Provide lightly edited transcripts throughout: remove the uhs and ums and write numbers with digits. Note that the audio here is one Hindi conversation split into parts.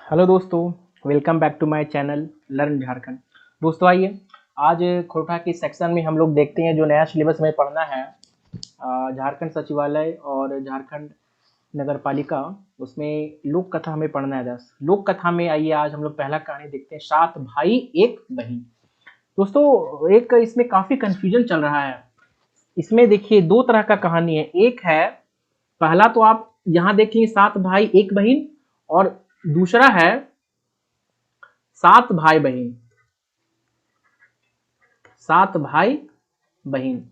हेलो दोस्तों, welcome back to my channel learn Jharkhand. दोस्तों आइए, आज खोटा के सेक्शन में हम लोग देखते हैं जो नया सिलेबस में पढ़ना है। झारखंड सचिवालय और झारखंड नगर पालिका, उसमें लोक कथा हमें पढ़ना है 10। लोक कथा में आइए आज हम लोग पहला कहानी देखते हैं, 7 भाई एक बहन। दोस्तों एक इसमें काफी कंफ्यूजन चल रहा है। इसमें देखिए दो तरह का कहानी है। एक है, पहला तो आप यहाँ देखेंगे 7 भाई एक बहन, और दूसरा है 7 भाई बहन। 7 भाई बहन,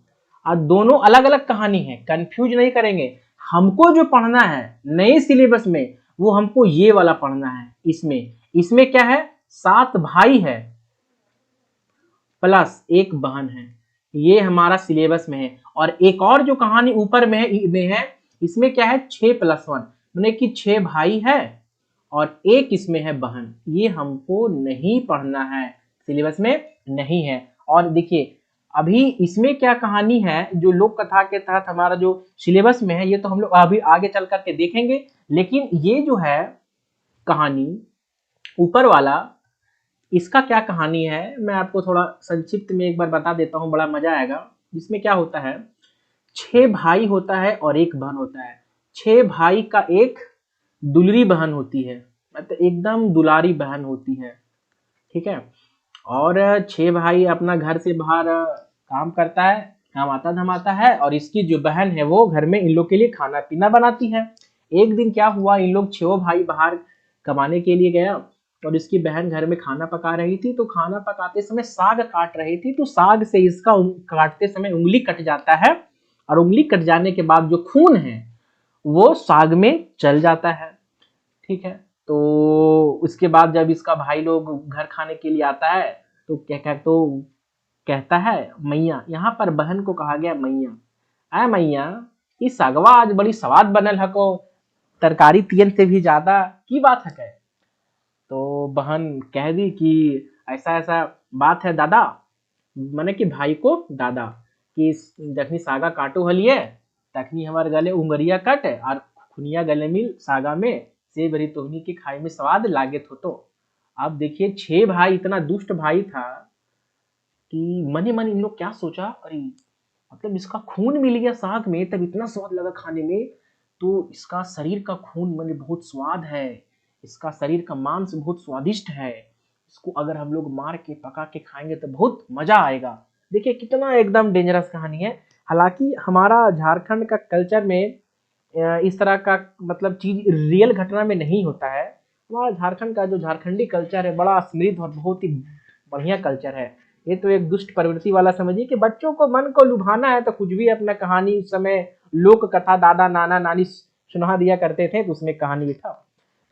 और दोनों अलग अलग कहानी है। कंफ्यूज नहीं करेंगे। हमको जो पढ़ना है नए सिलेबस में, वो हमको ये वाला पढ़ना है। इसमें इसमें क्या है, 7 भाई है प्लस एक बहन है। ये हमारा सिलेबस में है। और एक और जो कहानी ऊपर में है, इसमें क्या है, 6+1, मैंने कि 6 भाई है और एक इसमें है बहन। ये हमको नहीं पढ़ना है, सिलेबस में नहीं है। और देखिए अभी इसमें क्या कहानी है जो लोक कथा के तहत हमारा जो सिलेबस में है, ये तो हम लोग अभी आगे चल करके देखेंगे। लेकिन ये जो है कहानी ऊपर वाला, इसका क्या कहानी है मैं आपको थोड़ा संक्षिप्त में एक बार बता देता हूँ, बड़ा मजा आएगा। इसमें क्या होता है, 6 भाई होता है और एक बहन होता है। 6 भाई का एक दुलरी बहन होती है, मतलब एकदम दुलारी बहन होती है, ठीक है। और 6 भाई अपना घर से बाहर काम करता है, काम आता धमाता है, और इसकी जो बहन है वो घर में इन लोग के लिए खाना पीना बनाती है। एक दिन क्या हुआ, इन लोग 6 भाई बाहर कमाने के लिए गया और इसकी बहन घर में खाना पका रही थी। तो खाना पकाते समय साग काट रही थी, तो साग से इसका काटते समय उंगली कट जाता है, और उंगली कट जाने के बाद जो खून है वो साग में चल जाता है, ठीक है। तो उसके बाद जब इसका भाई लोग घर खाने के लिए आता है, तो कहता है मैया, यहाँ पर बहन को कहा गया मैया, आ मैया, ई सागवा आज बड़ी स्वाद बनल हको, तरकारी तियन से भी ज्यादा की बात है कह। तो बहन कह दी कि ऐसा ऐसा बात है दादा, मैंने कि भाई को दादा, कि जखनी सागा काटो हलिए तखनी हमारे गले उंगरिया कट, और खुनिया गले मिल सागा में से भरी तोहनी के खाई में स्वाद लागे तो। अब देखिए 6 भाई, इतना दुष्ट भाई था कि मने मन इन लोग क्या सोचा, अरे मतलब इसका खून मिल गया साग में, तब इतना स्वाद लगा खाने में। तो इसका शरीर का खून मैंने बहुत स्वाद है, इसका शरीर का मांस बहुत स्वादिष्ट है, इसको अगर हम लोग मार के पका के खाएंगे तो बहुत मजा आएगा। देखिए कितना एकदम डेंजरस कहानी है। हालांकि हमारा झारखंड का कल्चर में इस तरह का मतलब चीज रियल घटना में नहीं होता है। हमारा झारखंड का जो झारखंडी कल्चर है बड़ा समृद्ध और बहुत ही बढ़िया कल्चर है। ये तो एक दुष्ट प्रवृत्ति वाला समझिए कि बच्चों को मन को लुभाना है तो कुछ भी अपना कहानी, उस समय लोक कथा दादा नाना नानी सुना दिया करते थे, तो उसमें कहानी लिखा।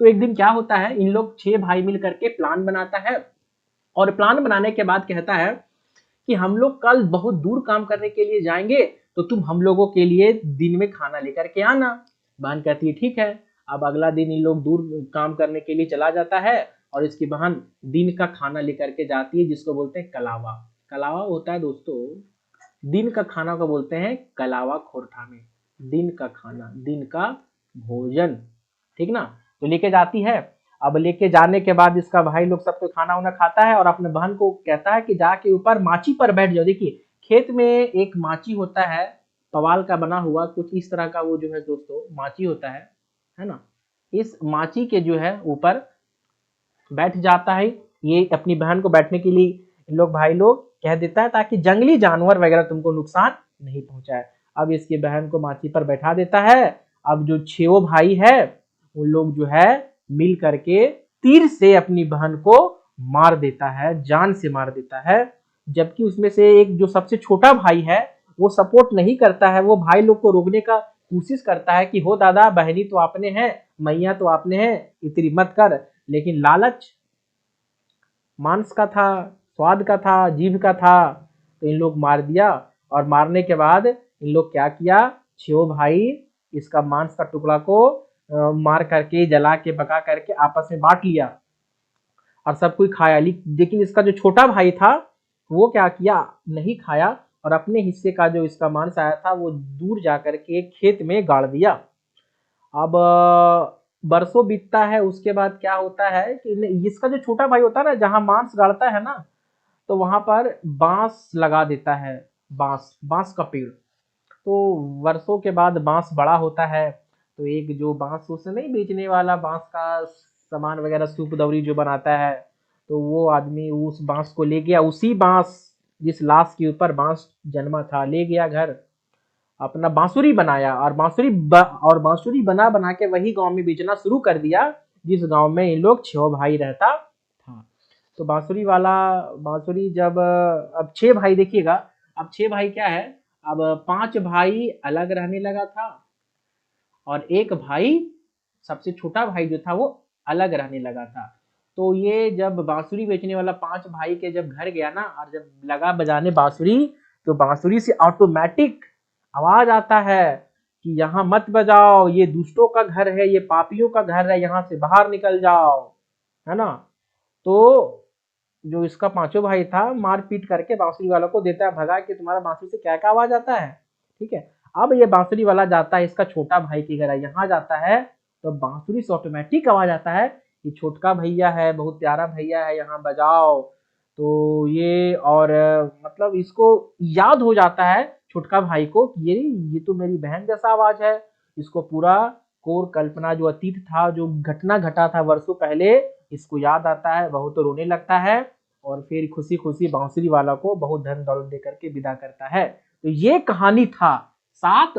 तो एक दिन क्या होता है, इन लोग 6 भाई मिल करके प्लान बनाता है, और प्लान बनाने के बाद कहता है कि हम लोग कल बहुत दूर काम करने के लिए जाएंगे, तो तुम हम लोगों के लिए दिन में खाना लेकर के आना। बहन कहती है ठीक है। अब अगला दिन इन लोग दूर काम करने के लिए चला जाता है, और इसकी बहन दिन का खाना लेकर के जाती है, जिसको बोलते हैं कलावा। कलावा होता है दोस्तों, दिन का खाना को बोलते हैं कलावा खोरठा में। दिन का खाना, दिन का भोजन, ठीक ना। तो लेके जाती है। अब लेके जाने के बाद इसका भाई लोग सबको खाना वाना खाता है, और अपने बहन को कहता है कि जाके ऊपर माची पर बैठ जाओ। देखिए खेत में एक माची होता है, पवाल का बना हुआ कुछ इस तरह का, वो जो है दोस्तों माची होता है ना। इस माची के जो है ऊपर बैठ जाता है। ये अपनी बहन को बैठने के लिए इन लोग भाई लोग कह देता है, ताकि जंगली जानवर वगैरह तुमको नुकसान नहीं पहुंचाए। अब इसकी बहन को माची पर बैठा देता है। अब जो 6 भाई है उन लोग जो है मिल करके तीर से अपनी बहन को मार देता है, जान से मार देता है। जबकि उसमें से एक जो सबसे छोटा भाई है वो सपोर्ट नहीं करता है, वो भाई लोग को रोकने का कोशिश करता है कि हो दादा, बहनी तो आपने है, मैया तो आपने है, इतनी मत कर। लेकिन लालच मांस का था, स्वाद का था, जीभ का था, तो इन लोग मार दिया। और मारने के बाद इन लोग क्या किया, 6 भाई इसका मांस का टुकड़ा को मार करके, जला के, पका करके आपस में बांट लिया, और सब कोई खाया। लेकिन इसका जो छोटा भाई था वो क्या किया, नहीं खाया, और अपने हिस्से का जो इसका मांस आया था वो दूर जा करके खेत में गाड़ दिया। अब बरसों बीतता है, उसके बाद क्या होता है कि इसका जो छोटा भाई होता है ना, जहां मांस गाड़ता है ना, तो वहां पर बांस लगा देता है, बांस बांस का पेड़। तो वर्षों के बाद बांस बड़ा होता है, तो एक जो बांस उसे नहीं बेचने वाला, बांस का सामान वगैरह सूप दौरी जो बनाता है, तो वो आदमी उस बांस को ले गया, उसी बांस जिस लाश के ऊपर बांस जन्मा था, ले गया घर, अपना बांसुरी बनाया, और और बांसुरी बना बना के वही गांव में बेचना शुरू कर दिया, जिस गांव में इन लोग 6 भाई रहता था। तो बांसुरी वाला, बांसुरी जब अब 6 भाई देखिएगा, अब 6 भाई क्या है, अब 5 भाई अलग रहने लगा था, और एक भाई, सबसे छोटा भाई जो था वो अलग रहने लगा था। तो ये जब बांसुरी बेचने वाला 5 भाई के जब घर गया ना, और जब लगा बजाने बांसुरी, तो बांसुरी से ऑटोमेटिक आवाज आता है कि यहाँ मत बजाओ, ये दुष्टों का घर है, ये पापियों का घर है, यहाँ से बाहर निकल जाओ, है ना। तो जो इसका पांचों भाई था, मार पीट करके बांसुरी वाला को देता है भगा कि तुम्हारा बांसुरी से क्या क्या आवाज आता है, ठीक है। अब ये बांसुरी वाला जाता है इसका छोटा भाई के घर, यहाँ जाता है, तो बांसुरी से ऑटोमेटिक आवाज आता है कि छोटका भैया है, बहुत प्यारा भैया है, यहाँ बजाओ। तो ये और मतलब इसको याद हो जाता है छोटका भाई को कि ये तो मेरी बहन जैसा आवाज है। इसको पूरा कोर कल्पना, जो अतीत था, जो घटना घटा था वर्षों पहले, इसको याद आता है, बहुत रोने लगता है, और फिर खुशी खुशी बांसुरी वाला को बहुत धन दौलत दे करके विदा करता है। तो ये कहानी था 7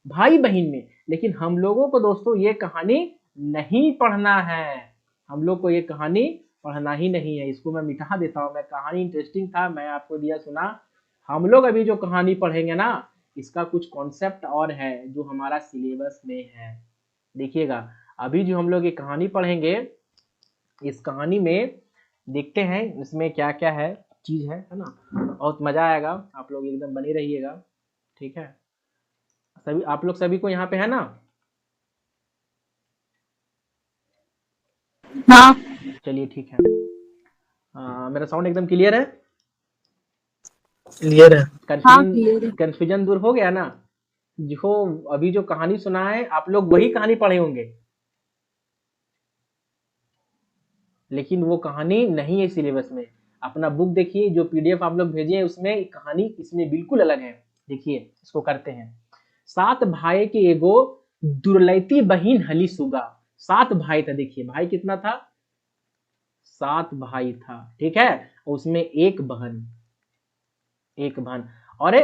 भाई बहन में। लेकिन हम लोगों को दोस्तों ये कहानी नहीं पढ़ना है, हम लोग को ये कहानी पढ़ना ही नहीं है, इसको मैं मिटा देता हूँ। मैं कहानी इंटरेस्टिंग था, मैं आपको दिया सुना। हम लोग अभी जो कहानी पढ़ेंगे ना, इसका कुछ कॉन्सेप्ट और है जो हमारा सिलेबस में है। देखिएगा, अभी जो हम लोग ये कहानी पढ़ेंगे, इस कहानी में देखते हैं इसमें क्या क्या है, चीज है ना। बहुत मजा आएगा, आप लोग एकदम बने रहिएगा, ठीक है। सभी आप लोग सभी को यहाँ पे है ना। हाँ चलिए ठीक है। मेरा साउंड एकदम क्लियर है। क्लियर है। हाँ कंफ्यूजन क्लियर है। कंफ्यूजन दूर हो गया ना। जो अभी जो कहानी सुना है, आप लोग वही कहानी पढ़े होंगे, लेकिन वो कहानी नहीं है सिलेबस में। अपना बुक देखिए, जो पीडीएफ आप लोग भेजे हैं उसमें कहानी इसमें बिल्कुल अलग है। देखिए इसको करते हैं। 7 भाई के एगो दुर्लैती बहिन हली सुगा। 7 भाई था, देखिए भाई कितना था, 7 भाई था, ठीक है। उसमें एक बहन, एक बहन। और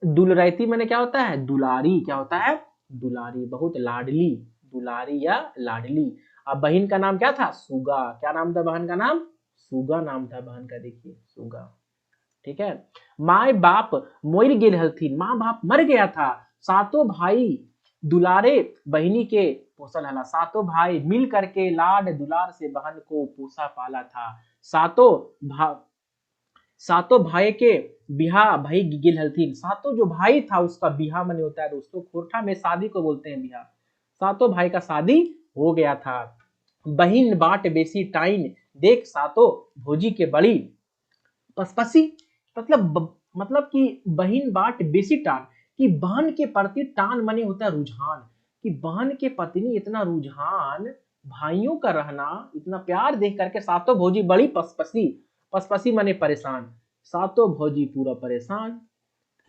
दुलरैती मैंने क्या होता है, दुलारी, क्या होता है, दुलारी, बहुत लाडली, दुलारी या लाडली। अब बहन का नाम क्या था, सुगा। क्या नाम था बहन का नाम, सुगा नाम था बहन का, देखिए सुगा, ठीक है। माए बाप मोर गेल हलथिन, माँ बाप मर गया था। 7 भाई दुलारे बहिनी के पोसल हला, 7 भाई मिल करके लाड दुलार से बहन को पोसा पाला था। सातों भा 7 भाई के बिहा भाई गिल हलथिन, 7 जो भाई था उसका बिहा मने होता है दोस्तों, खोरठा में शादी को बोलते हैं बिहा। 7 भाई का शादी हो गया था। बहिन बाट बेसी टाइन, देख 7 भोजी के बड़ी पसपसी। मतलब कि बहन बाट बेसी टान, कि बहन के प्रति टान मने होता है रुझान, कि बहन के पत्नी इतना रुझान, भाइयों का रहना, इतना प्यार देख करके 7 भौजी बड़ी पसपसी। पसपसी मने परेशान, 7 भौजी पूरा परेशान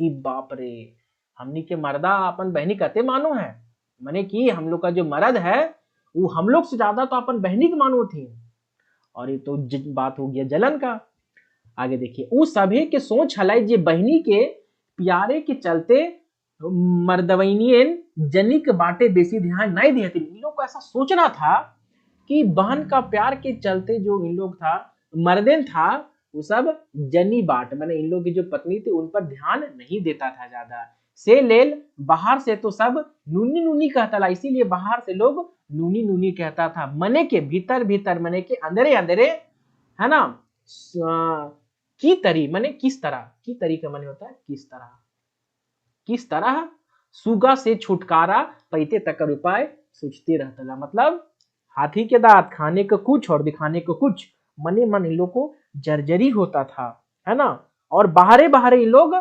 कि बाप रे, हमनी के मर्दा अपन बहनी कहते मानो है, मने कि हम लोग का जो मर्द है वो हम लोग से ज्यादा तो अपन बहनी के मानो थी। और ये तो बात हो गया जलन का। आगे देखिए, उ सभी के सोच हलाई जे बहिनी के प्यारे के चलते मर्दवैनियन जनिक बाटे बेसी ध्यान नहीं दिए थे। इन लोग को ऐसा सोचना था कि बहन का प्यार के चलते जो इन लोग था, मर्देन था, वो सब जनी बाट मैंने इन लोग की जो पत्नी थी उन पर ध्यान नहीं देता था ज्यादा। से लेल बाहर से तो सब नूनी नूनी कहता ला, इसीलिए बाहर से लोग नूनी नूनी कहता था, मने के भीतर भीतर मने के अंदरे अंदरे, है ना। की तरी मने किस तरह, की तरी का मने होता है किस तरह, किस तरह सुगा से छुटकारा पैते तक उपाय सोचते रहता। मतलब हाथी के दांत खाने को कुछ और दिखाने को कुछ, मने मन इन लोग को जर्जरी होता था, है ना। और बाहरे बाहरे इन लोग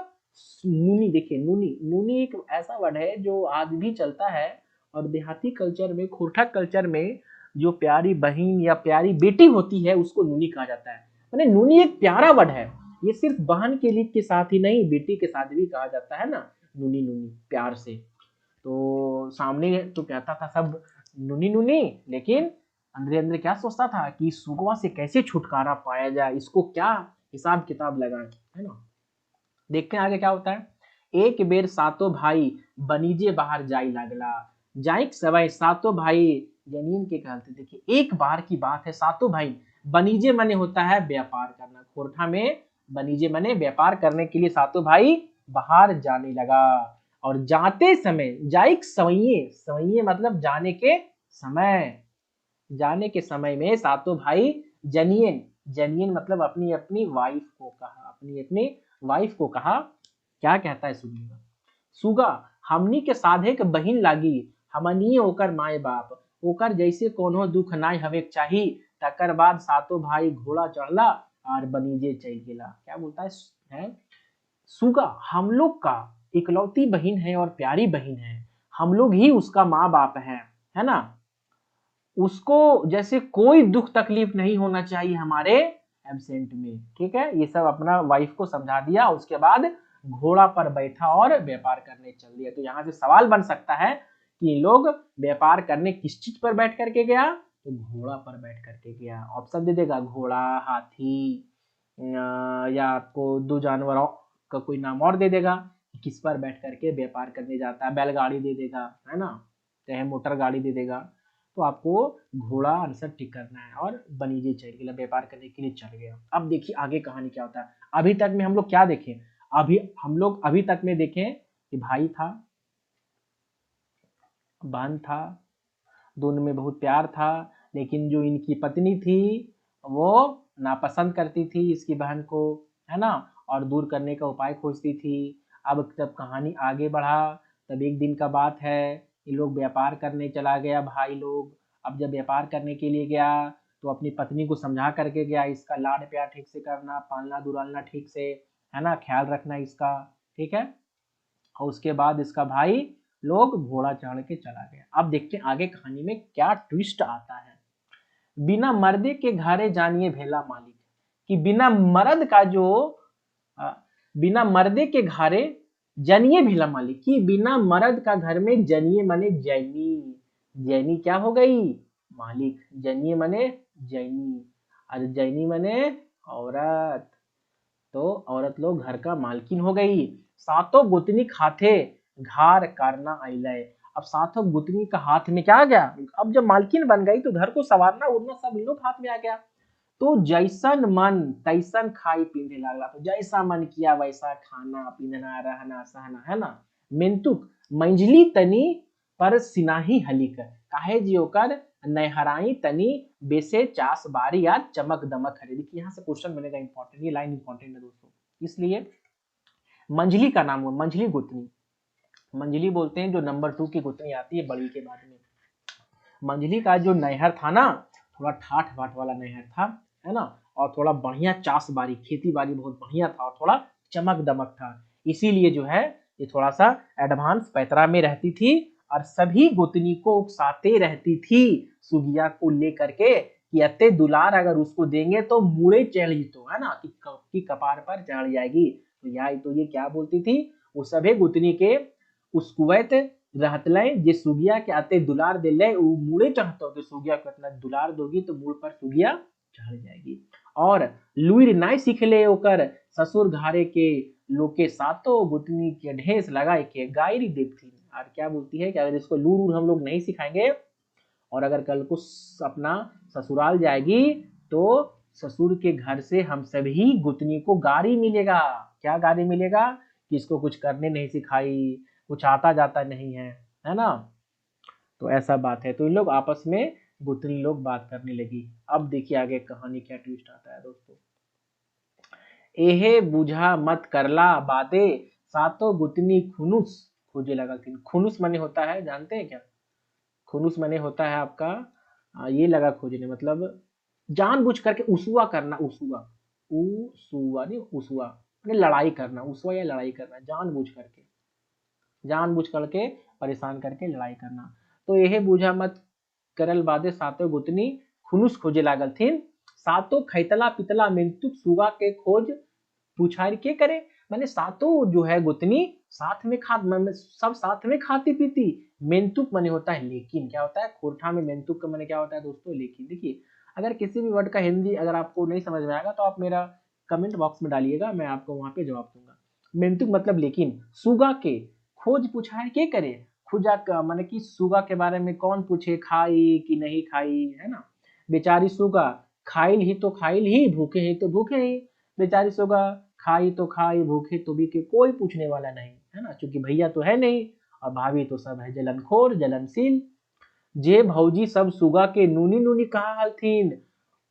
नूनी, देखिए नूनी, नूनी एक ऐसा वर्ड है जो आज भी चलता है, और देहाती कल्चर में, खोरठा कल्चर में जो प्यारी बहन या प्यारी बेटी होती है उसको नूनी कहा जाता है। मैंने नूनी एक प्यारा वर्ड है, ये सिर्फ बहन के लिए के साथ ही नहीं, बेटी के साथ भी कहा जाता है ना, नूनी नूनी प्यार से। तो सामने तो कहता था सब नूनी नूनी, लेकिन अंदर अंदर क्या सोचता था कि सुगवा से कैसे छुटकारा पाया जाए, इसको क्या हिसाब किताब लगाए, है ना। देखते हैं आगे क्या होता है। एक बेर सातों भाई बनीजे बाहर जाई लागला, जाइक सवय सातों भाई जनीन के कहते। देखिए एक बार की बात है, सातों भाई, बनीजे मने होता है व्यापार करना, खोरठा में बनीजे मने व्यापार करने के लिए सातों भाई बाहर जाने लगा। और जाते समय जाइक सवैये, सवैये मतलब जाने के समय, जाने के समय में सातों भाई जनियन, जनियन मतलब अपनी अपनी वाइफ को कहा, अपनी अपनी वाइफ को कहा। क्या कहता है सुनिएगा। सुगा हमनी के साधे के बहिन लागी, हमनी ओकर माए बाप, ओकर जैसे कोनो दुख नाय हवे चाही। तकर बाद सातों भाई घोड़ा चढ़ला और बनीजे चल गेला। क्या बोलता है सुगा हम लोग का इकलौती बहन है और प्यारी बहन है, हम लोग ही उसका माँ बाप है ना, उसको जैसे कोई दुख तकलीफ नहीं होना चाहिए हमारे एब्सेंट में। ठीक है, ये सब अपना वाइफ को समझा दिया, उसके बाद घोड़ा पर बैठा और व्यापार करने चल दिया। तो यहाँ से सवाल बन सकता है कि लोग व्यापार करने किस चीज पर बैठ करके गया, तो घोड़ा पर बैठ करके गया। ऑप्शन दे देगा घोड़ा, हाथी, या आपको दो जानवरों का कोई नाम और दे देगा किस पर बैठ करके व्यापार करने जाता है, बैलगाड़ी दे देगा, है ना, चाहे मोटर गाड़ी दे देगा। तो आपको घोड़ा आंसर टिक करना है। और बनीजे चल गया, व्यापार करने के लिए चल गया। अब देखिए आगे कहानी क्या होता है। अभी तक में हम लोग क्या देखें, अभी हम लोग अभी तक में देखें कि भाई था, बहन था, दोनों में बहुत प्यार था, लेकिन जो इनकी पत्नी थी वो नापसंद करती थी इसकी बहन को, है ना, और दूर करने का उपाय खोजती थी। अब जब कहानी आगे बढ़ा तब एक दिन का बात है, ये लोग व्यापार करने चला गया भाई लोग। अब जब व्यापार करने के लिए गया तो अपनी पत्नी को समझा करके गया, इसका लाड प्यार ठीक से करना, पालना दुलालना ठीक से, है ना, ख्याल रखना इसका, ठीक है। और उसके बाद इसका भाई लोग घोड़ा चढ़ के चला गया। अब देखते हैं आगे कहानी में क्या ट्विस्ट आता है। बिना मर्दे के घरे जानिए भेला मालिक, कि बिना मर्द का जो अ, बिना मर्दे के घरे जनिए भेला मालिक, कि बिना मर्द का घर में जनिए मने जैनी, जैनी क्या हो गई, मालिक, जनिए मने जैनी, और जैनी मने औरत, तो औरत लोग घर का मालकिन हो गई। सातों गुतनी खाते घार करना आइले। अब सातों गुतनी का हाथ में क्या आ गया, अब जब मालकिन बन गई तो घर को संवारना उड़ना सब इन लोग हाथ में आ गया। तो जैसन मन तैसन खाई पीने लगा, तो जैसा मन किया वैसा खाना पीना रहना सहना, है ना। मेंतुक मंजली तनी पर सिनाही हलिक, काहे जी ओकर नहराई तनी बेसे चास बारी या चमक दमक हरे। देखिए यहाँ से क्वेश्चन बनेगा इंपॉर्टेंट, ये लाइन इंपॉर्टेंट है दोस्तों, इसलिए मंजली का नाम हुआ मंजली गुतनी। मंजली बोलते हैं जो नंबर 2 की गुतनी आती है बड़ी के बाद में। मंजली का जो नहर था ना, थोड़ा ठाठ बाट वाला नहर था, है ना, और थोड़ा बढ़िया चास बारी, खेती बाड़ी बहुत बढ़िया था, और थोड़ा चमक दमक था। इसीलिए जो है ये थोड़ा सा एडवांस पैतरा में रहती थी, और सभी गोतनी को उकसाते रहती थी सुगिया को लेकर के कि अत्ते दुलार अगर उसको देंगे तो मुड़े चढ़ तो, है ना, कि कपार पर चढ़ जाएगी। तो यार तो ये क्या बोलती थी, वो सभी गोतनी के उस कुवैत रहतले जे सुगिया के आते दुलार दिले उ मुड़े चढ़तो, कि सुगिया को इतना दुलार दोगी तो मुड़ पर सुगिया चढ़ जाएगी। और लुइर नाय सीखले ओकर ससुर घारे के लोके सातों गुतनी के ढेस लगाए के गायरी देखती। और क्या बोलती है कि अगर इसको लूर उर हम लोग नहीं सिखाएंगे, और अगर कल को अपना ससुराल जाएगी तो ससुर के घर से हम सभी गुतनी को गारी मिलेगा। क्या गारी मिलेगा, कि इसको कुछ करने नहीं सिखाई, कुछ आता जाता नहीं है ना। तो ऐसा बात है। तो इन लोग आपस में गुतनी लोग बात करने लगी। अब देखिए आगे कहानी क्या ट्विस्ट आता है दोस्तों। एहे बुझा मत करला बादे सातों गुतनी खुनुस खोजे लगा। खुनुस माने होता है, जानते हैं क्या, खुनुस माने होता है आपका ये लगा खोजने, मतलब जानबूझ करके उसुआ करना, उसुआ, उसुआ नहीं उसुआ, लड़ाई करना, उसुआ या लड़ाई करना, जानबूझ करके, जानबूझ करके परेशान करके लड़ाई करना। तो यह बूझा मत करल बादे सातो गुतनी खुनुस खोजे लागल थीन, सातो खैतला पितला मिंतुक सुगा के खोज पुछार के करे। मैंने सातों जो है गुतनी साथ में सब साथ में खाती पीती। मेंतुक माने होता है लेकिन, क्या होता है खोरठा में मेंतुक का माने क्या होता है दोस्तों, लेकिन। देखिए अगर किसी भी वर्ड का हिंदी अगर आपको नहीं समझ में आएगा तो आप मेरा कमेंट बॉक्स में डालिएगा, मैं आपको वहां पे जवाब दूंगा। मेंतुक मतलब लेकिन, सुगा के खोज पुछार के करे, खुजा का माने कि सुगा के बारे में कौन पूछे, खाई कि नहीं खाई, है ना। बेचारी सुगा खाइल ही तो खाइल ही, भूखे ही तो भूखे ही। बेचारी सुगा खाई तो खाई, भूखे तो भी के, कोई पूछने वाला नहीं, है ना, क्योंकि भैया तो है नहीं और भाभी तो सब है जलनखोर जलनशील। जे भौजी सब सुगा के नूनी नूनी कहा हलथिन,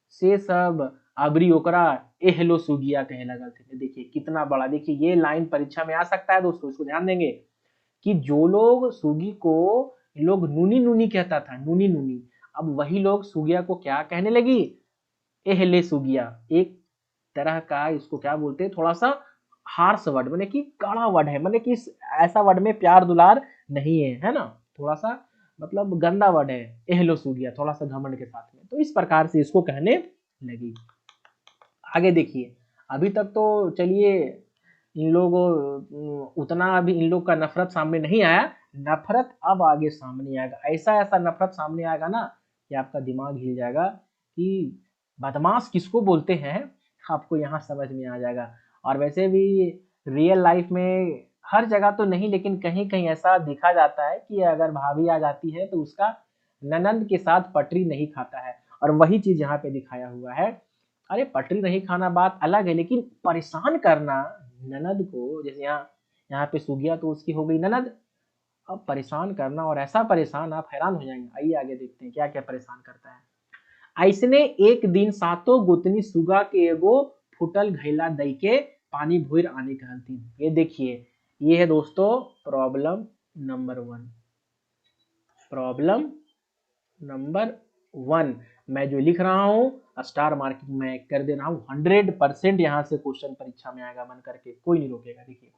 से सब अबरी ओकरा एहलो सुगिया कहे लगल थे। देखिए कितना बड़ा, देखिए ये लाइन परीक्षा में आ सकता है दोस्तों, इसको ध्यान देंगे कि जो लोग सुगी को लोग नूनी नूनी कहता था, नूनी नूनी, अब वही लोग सुगिया को क्या कहने लगी, एहले सुगिया। एक तरह का इसको क्या बोलते हैं, थोड़ा सा हार्श वर्ड, माने कि कड़ा वर्ड है, माने कि ऐसा वर्ड में प्यार दुलार नहीं है ना, थोड़ा सा मतलब गंदा वर्ड है एहलो सुगिया, थोड़ा सा घमंड के साथ में, तो इस प्रकार से इसको कहने लगी। आगे देखिए, अभी तक तो चलिए इन लोग उतना अभी इन लोग का नफरत सामने नहीं आया, नफरत अब आगे सामने आएगा। ऐसा ऐसा नफरत सामने आएगा ना कि आपका दिमाग हिल जाएगा कि बदमाश किसको बोलते हैं, आपको यहाँ समझ में आ जाएगा। और वैसे भी रियल लाइफ में हर जगह तो नहीं, लेकिन कहीं कहीं ऐसा देखा जाता है कि अगर भाभी आ जाती है तो उसका ननंद के साथ पटरी नहीं खाता है, और वही चीज यहाँ पे दिखाया हुआ है। अरे पटरी नहीं खाना बात अलग है, लेकिन परेशान करना ननद को, जैसे यहाँ यहाँ पे सुगिया तो उसकी हो गई ननद, अब परेशान करना, और ऐसा परेशान आप हैरान हो जाएंगे। आइए आगे देखते हैं क्या क्या परेशान करता है। ऐसने एक दिन सातों गोतनी सुगा के एगो फुटल घैला दई के पानी भोर आने कहलती। ये देखिए, ये है दोस्तों प्रॉब्लम नंबर 1। प्रॉब्लम नंबर 1 मैं जो लिख रहा हूँ स्टार मार्किंग में कर दे रहा हूँ, 100% यहाँ से क्वेश्चन परीक्षा में आएगा, बन करके कोई नहीं रोकेगा। देखिए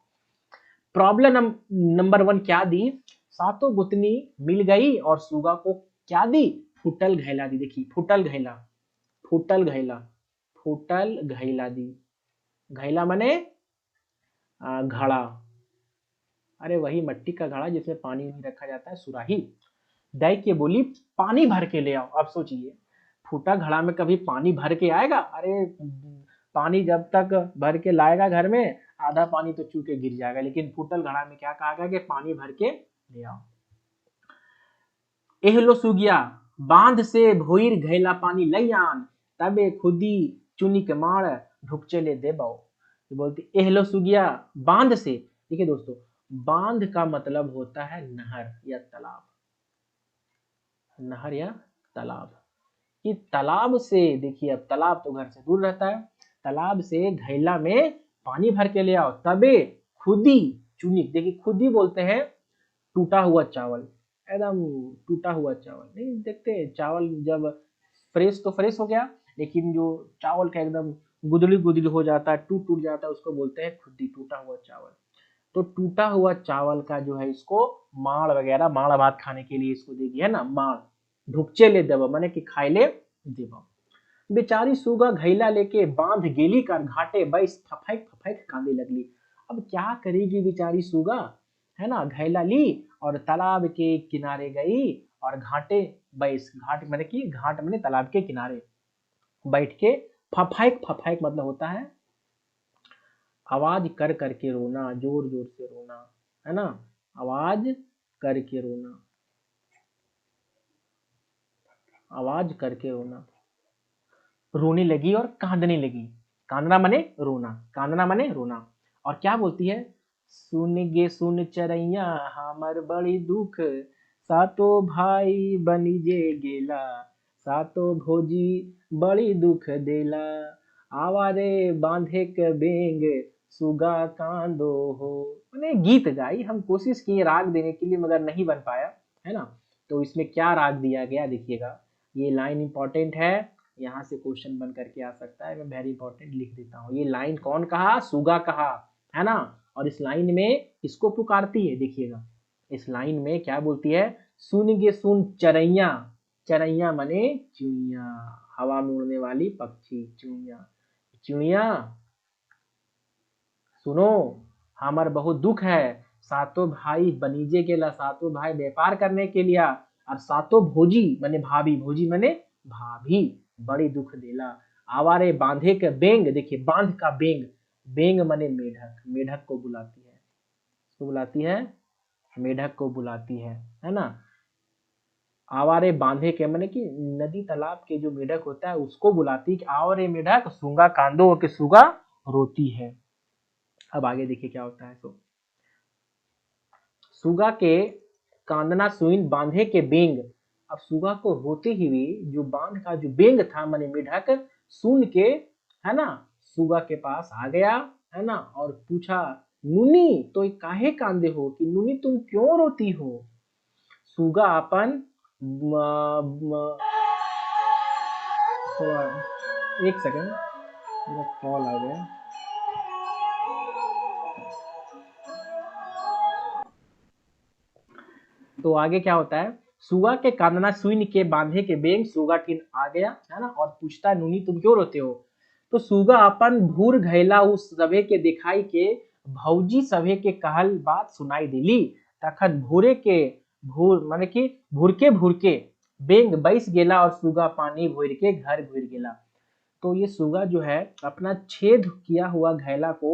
प्रॉब्लम नंबर 1 क्या दी, सातों गुतनी मिल गई और सुगा को क्या दी, फुटल घैला दी। देखिए फुटल घैला, फुटल घैला, फुटल घैला दी। घैला माने घड़ा, अरे वही मिट्टी का घड़ा जिसमें पानी नहीं रखा जाता है, सुराही। दाई के बोली पानी भर के ले आओ। अब सोचिए फूटा घड़ा में कभी पानी भर के आएगा, अरे पानी जब तक भर के लाएगा घर में आधा पानी तो चूके गिर जाएगा, लेकिन फूटल घड़ा में क्या कहा गया कि पानी भर के ले आओ। एहलो सुगिया बांध से भोईर घैला पानी लई आन, तबे खुदी चुनी के मार ढुक चले देबो। बोलती एहलो सुगिया बांध से। देखिए दोस्तों बांध का मतलब होता है नहर या तालाब, नहर या तालाब। कि तालाब से, देखिए अब तालाब तो घर से दूर रहता है, तालाब से घैला में पानी भर के ले आओ, तबे खुदी चुनी। देखिए खुदी बोलते हैं टूटा हुआ चावल, एकदम टूटा हुआ चावल नहीं देखते, चावल जब फ्रेश तो फ्रेश हो गया, लेकिन जो चावल का एकदम गुदली गुदली हो जाता है, टूट टूट जाता है, उसको बोलते हैं खुदी, टूटा हुआ चावल। तो टूटा हुआ चावल का जो है इसको माड़ वगैरह, माड़ भात खाने के लिए इसको देगी, है ना, माड़। ढुकचे ले देव माने कि खाए ले देव। बेचारी सुगा घैला लेके बांध गेली कर घाटे बैस फफैक फफैक कांदे लगली। अब क्या करेगी बेचारी सुगा, है ना, घैला ली और तालाब के किनारे गई और घाटे बैस, घाट माने कि घाट माने तालाब के किनारे बैठ के फफैक, फफैक मतलब होता है आवाज कर करके रोना, जोर जोर से रोना, है ना, आवाज करके रोना, आवाज करके रोना। रोने लगी और कांदने लगी। कांदना माने रोना, कांदना माने रोना। और क्या बोलती है, सुन गे सुन चरैया हमर बड़ी दुख, सातो भाई बनी जे गेला, सातो भोजी बड़ी दुख देला, आवारे बांधे के बेंग सुगा कांदो हो। मैंने गीत गाई, हम कोशिश किए राग देने के लिए मगर नहीं बन पाया, है ना। तो इसमें क्या राग दिया गया देखिएगा, ये लाइन इंपॉर्टेंट है, यहाँ से क्वेश्चन बन करके आ सकता है, मैं वेरी इंपॉर्टेंट लिख देता हूँ। ये लाइन कौन कहा, सुगा कहा, है ना। और इस लाइन में किसको पुकारती है देखिएगा, इस लाइन में क्या बोलती है, सुन गे सुन चरैया, चरैया माने चिड़िया, हवा में उड़ने वाली पक्षी चिड़िया, चिड़िया सुनो हमर बहुत दुख है, सातों भाई बनीजे गेला, सातों भाई व्यापार करने के लिया, और सातों भोजी माने भाभी, भोजी माने भाभी बड़ी दुख देला, आवारे बांधे के बेंग, देखिए बांध का बेंग, बेंग माने मेढक, मेढक को बुलाती है, तो बुलाती है मेढक को बुलाती है ना। आवारे बांधे के माने कि नदी तालाब के जो मेढक होता है उसको बुलाती कि आओ रे मेढक सूगा कांदो के सूगा रोती है। अब आगे देखिए क्या होता है, तो सुगा के कांदना सुइन बांधे के बेंग, अब सुगा को रोते हुए जो बांध का जो बेंग था माने मेढक सुन के, है ना, सुगा के पास आ गया, है ना, और पूछा नुनी तो काहे कांदे हो, कि नुनी तुम क्यों रोती हो। सुगा अपन एक सेकंड मेरा कॉल आ गया। तो आगे क्या होता है, सुगा के कांदना सुन के बांधे के बेंग सुगा टिन आ गया, है ना, और पूछता नूनी तुम क्यों रोते हो। तो सुगा अपन भूर घैला उस सभे के दिखाई के, भौजी सभे के कहल बात सुनाई दिली, तखन भूरे के भूर माने कि भूरके बेंग बैस गेला, और सुगा पानी भोर के घर घुर गेला। तो ये सुगा जो है अपना छेद किया हुआ घैला को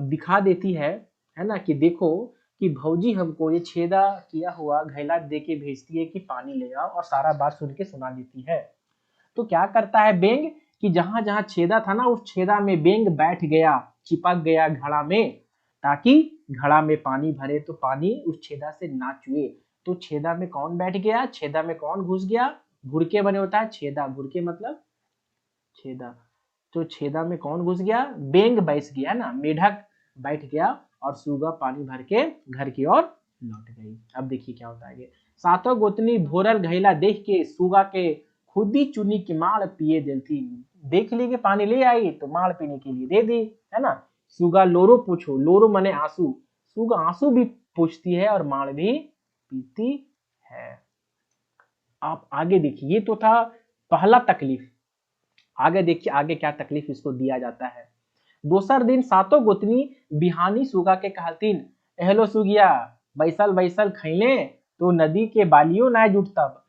दिखा देती है ना, कि देखो कि भौजी हमको ये छेदा किया हुआ घैला दे के भेजती है कि पानी ले आओ, और सारा बात सुन के सुना देती है। तो क्या करता है बेंग कि जहां जहां छेदा था ना उस छेदा में बेंग बैठ गया, चिपक गया घड़ा में, ताकि घड़ा में पानी भरे तो पानी उस छेदा से ना चुए। तो छेदा में कौन बैठ गया, छेदा में कौन घुस गया, भुरके बने होता है छेदा, भुरके मतलब छेदा, तो छेदा में कौन घुस गया, बेंग बैठ गया ना, मेढक बैठ गया, और सुगा पानी भर के घर की ओर लौट गई। अब देखिए क्या होता है, सातों गोतनी भोरल घैला देख के सुगा के खुदी चुनी की माल पिए देती, देख ली कि पानी ले आई तो माल पीने के लिए दे दी, है ना। सुगा लोरो पूछो, लोरो मने आंसू, सुगा आंसू भी पूछती है और माल भी पीती है। आप आगे देखिए, ये तो था पहला तकलीफ, आगे देखिए आगे क्या तकलीफ इसको दिया जाता है। दोसर दिन सातों गोतनी बिहानी सुगा के कहतीन, एहलो सुगिया बैसल बैसल खैले तो नदी के बालियो ना जुटतब,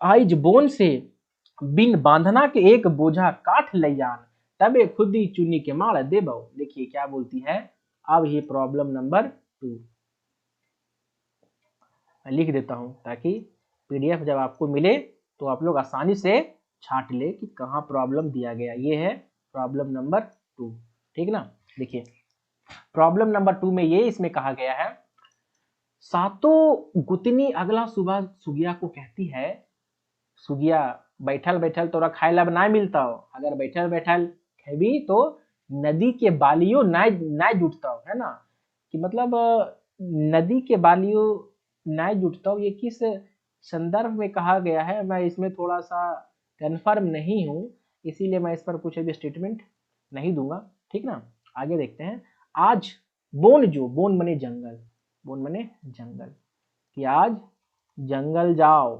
आइज बोन से बिन बांधना के एक बोझा काठ लैयान, तबे खुदी चुनी के माल देबो। देखिए क्या बोलती है, अब ये प्रॉब्लम नंबर 2 लिख देता हूं ताकि पीडीएफ जब आपको मिले तो आप लोग आसानी से छांट ले कि कहाँ प्रॉब्लम दिया गया। ये है प्रॉब्लम नंबर 2, ठीक ना। देखिए प्रॉब्लम नंबर 2 में ये इसमें कहा गया है, सातों गुतनी अगला सुबह सुगिया को कहती है, सुगिया बैठल बैठल तोरा खाए ला ना मिलता हो, अगर बैठल बैठल खेबी तो नदी के बालियों ना जुटता हो, है ना, कि मतलब नदी के बालियों ना जुटता हो, ये किस संदर्भ में कहा गया है मैं इसमें थोड़ा सा कंफर्म नहीं हूं, इसीलिए मैं इस पर कुछ अभी स्टेटमेंट नहीं दूंगा, ठीक ना। आगे देखते हैं, आज बोन जो बोन मने जंगल, बोन मने जंगल, कि आज जंगल जाओ,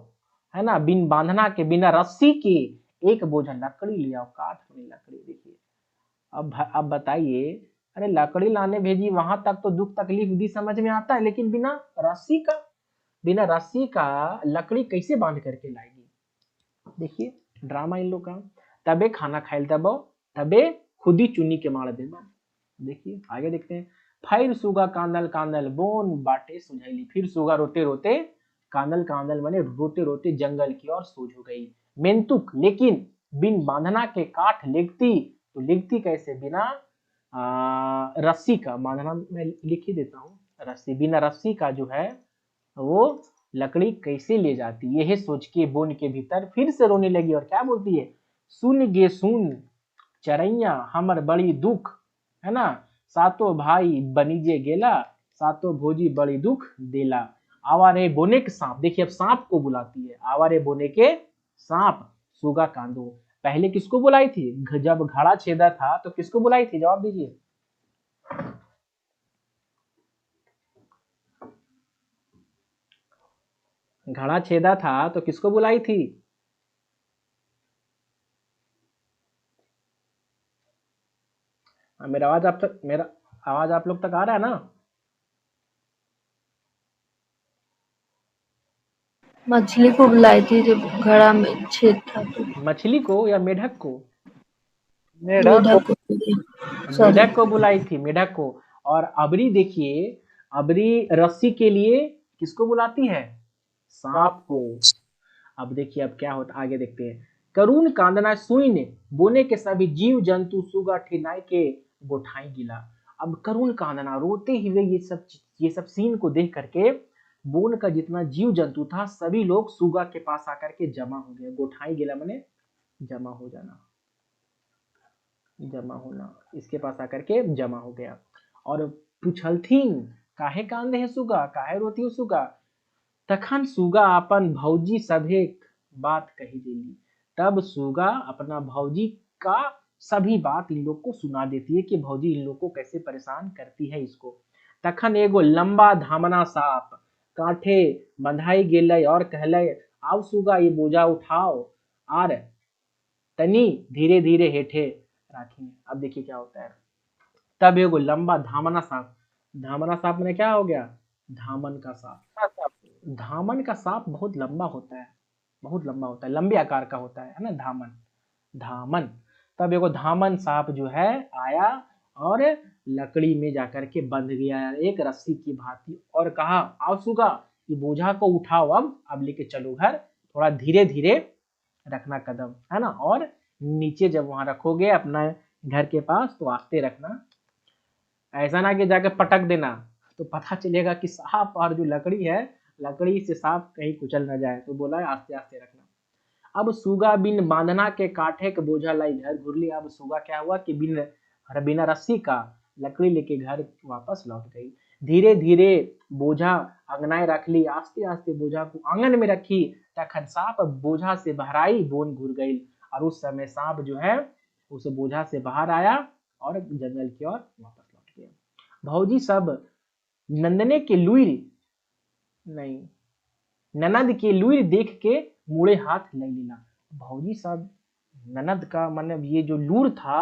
है ना, बिन बांधना के बिना रस्सी के एक बोझा लकड़ी ले आओ, काठ में लकड़ी। देखिए अब बताइए, अरे लकड़ी लाने भेजी वहां तक तो दुख तकलीफ दी समझ में आता है, लेकिन बिना रस्सी का लकड़ी कैसे बांध करके लाएगी। देखिए ड्रामा इन लोग का, तबे खाना खाइल तबो, तबे खुदी चुनी के मार देना। देखिए आगे देखते हैं, फिर सुगा कांदल कांदल बोन बाटे सुझैली, फिर सुगा रोते रोते कांदल कांदल माने रोते रोते जंगल की ओर सोच हो गई। मेंतुक लेकिन बिन बांधना के काठ लेगती, तो लेगती कैसे, बिना रस्सी का, बांधना मैं लिख ही देता हूँ, रस्सी, बिना रस्सी का जो है वो लकड़ी कैसे ले जाती, यह सोच के बोन के भीतर फिर से रोने लगी, और क्या बोलती है, सुन गे सुन चरैया हमर बड़ी दुख, है ना, सातों भाई बनीजे गेला, सातों भोजी बड़ी दुख देला, आवारे बोने के सांप, देखिए अब सांप को बुलाती है, आवारे बोने के सांप सुगा कांदो। पहले किसको बुलाई थी, जब घड़ा छेदा था तो किसको बुलाई थी, जवाब दीजिए। घड़ा छेदा था तो किसको बुलाई थी? मेरा आवाज आप लोग तक आ रहा है ना? मछली को बुलाई थी जब घड़ा में छेद था तो। मछली को या मेढक को? मेढक को सॉरी। मेढक को बुलाई थी, मेढक को। और अबरी देखिए, अबरी रस्सी के लिए किसको बुलाती है? सांप को। अब देखिए अब क्या होता, आगे देखते हैं। करुण कांदना सुइन बोने के सभी जीव जंतु सुगा ठिनाई के गोठाई गिला। अब करुण कांदना, रोते हुए ये सब सीन को देख करके बोन का जितना जीव जंतु था सभी लोग सुगा के पास आकर के जमा हो गए। गोठाई गिला माने जमा हो जाना, जमा होना, इसके पास आकर के जमा हो गया। और पुछलथिन काहे कांदे है सुगा, काहे रोती हो सुगा? तखन सुगा अपन भौजी सभे बात कही देली। तब सुगा अपना भौजी का सभी बात इन लोग को सुना देती है कि भौजी इन लोग को कैसे परेशान करती है इसको। तखन एगो लंबा धामना सांप कांठे बंधाई गेलै और कहलै, आओ सुगा ये बोझा उठाओ आर तनी धीरे धीरे हेठे राखी। अब देखिए क्या होता है। तब एगो लंबा धामना सांप, धामना सांप मैंने क्या हो गया? धामन का सांप। धामन का सांप बहुत लंबा होता है, बहुत लंबा होता है, लंबे आकार का होता है ना धामन, धामन। तब एगो धामन सांप जो है आया और लकड़ी में जाकर के बंध गया एक रस्सी की भांति और कहा, आओ सुगा ये बोझा को उठाओ, अब लेके चलो घर, थोड़ा धीरे धीरे रखना कदम, है ना, और नीचे जब वहां रखोगे अपना घर के पास तो आस्ते रखना, ऐसा ना कि जाके पटक देना, तो पता चलेगा कि सांप और जो लकड़ी है, लकड़ी से सांप कहीं कुचल ना जाए, तो बोला है आस्ते आस्ते रखना। अब सुगा बिन बांधना के काठे के बोझा लाई घर घुरली। अब सुगा क्या हुआ कि बिना रस्सी का लकड़ी लेके घर वापस लौट गई। धीरे धीरे बोझा अंगनाए रख ली, आस्ते आस्ते बोझा को आंगन में रखी। तखन सांप बोझा से बहराई बोन घुर गई। और उस समय सांप जो है उस बोझा से बाहर आया और जंगल की ओर वापस लौट गया। भौजी सब नंदने के लुई नहीं, ननद के लुई देख के मुड़े हाथ लग लेना। भौजी साहब ननद का मतलब ये जो लूर था,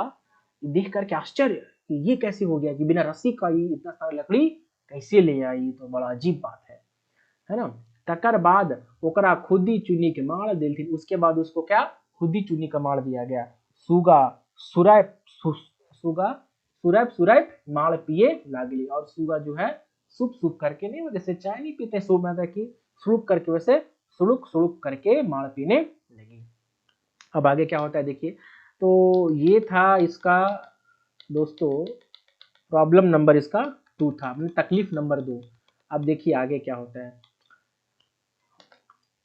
ये देख करके आश्चर्य कि ये कैसे हो गया कि बिना रस्सी का ये इतना सारा लकड़ी कैसे ले आई, तो बड़ा अजीब बात है ना। तकर बाद ओकरा खुदी चुनी के मार दिल थी। उसके बाद उसको क्या खुदी चुनी का मार दिया गया। सुगा सुरैप सुगा सुरैप सुरैप मार पिए लागली। और सुगा जो है सुप सुप करके, नहीं जैसे चाय नहीं पीते सुप में कि सुलुक करके, वैसे सुलुक सुलुक करके मार पीने लगी। अब आगे क्या होता है देखिए। तो ये था इसका दोस्तों प्रॉब्लम नंबर इसका 2 था, मतलब तकलीफ नंबर 2। अब देखिए आगे क्या होता है।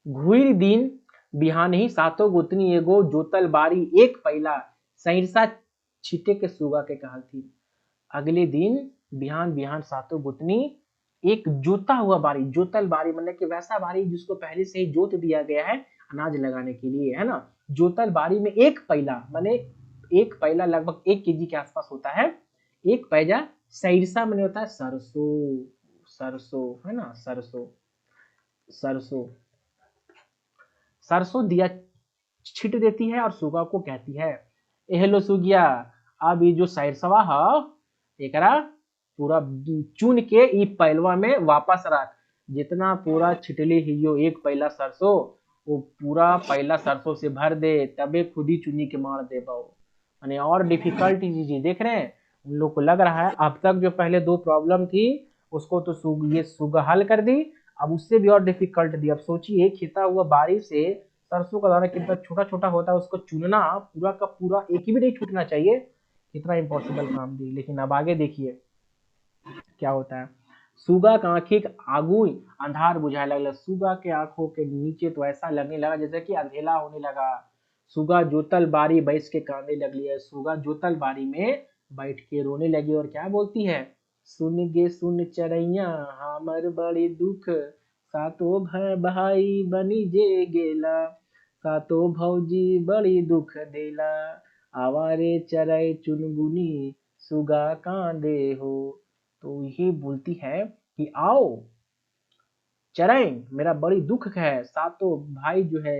घुइर दिन बिहानही सातो गोतनी एगो जोतल बारी एक पैला सैरसा छीटे के सुगा के कहल थी। अगले दिन बिहान बिहान सातों गोतनी एक जोता हुआ बारी, जोतल बारी मतलब कि वैसा बारी जिसको पहले से ही जोत दिया गया है अनाज लगाने के लिए, है ना। जोतल बारी में एक पैला माने एक पैला लगभग 1 केजी के आसपास होता है। एक पैजा सैरसा मैंने होता है सरसों, सरसों है ना, सरसों, सरसों, सरसों दिया छिट देती है और सुगा को कहती है, एहलो सुगिया अब ये जो सैरसवा है एकरा पूरा चुन के ई पैलवा में वापस रख। जितना पूरा छिटली ही जो एक पैला सरसों वो पूरा पैला सरसों से भर दे, तबे खुदी चुनी के मार दे पाओ। यानी और डिफिकल्टी चीजें देख रहे हैं उन लोग को लग रहा है अब तक जो पहले 2 प्रॉब्लम थी उसको तो ये सुगा हल कर दी, अब उससे भी और डिफिकल्ट दी। अब सोचिए खिता हुआ बारिश से सरसों का दाना कितना छोटा छोटा होता है, उसको चुनना पूरा का पूरा एक ही भी नहीं छूटना चाहिए, कितना इम्पॉसिबल काम दी। लेकिन अब आगे देखिए क्या होता है। सुगा के आंखी आगू अंधार बुझाए लगल। सुगा के आंखों के नीचे तो ऐसा लगने लगा जैसे कि अंधेला होने लगा। सुगा जोतल बारी बैठ के कांदने लगली है। सुगा जोतल बारी में बैठ के रोने लगी और क्या बोलती है, सुन गे सुन चरैया हमर बड़ी दुख, सातो भाई बनी जे गेला, सातो भौजी बड़ी दुख देला, आवारे चरै चुनगुनी सुगा कांदे हो। तो ये बोलती है कि आओ चरई मेरा बड़ी दुख है, सातों भाई जो है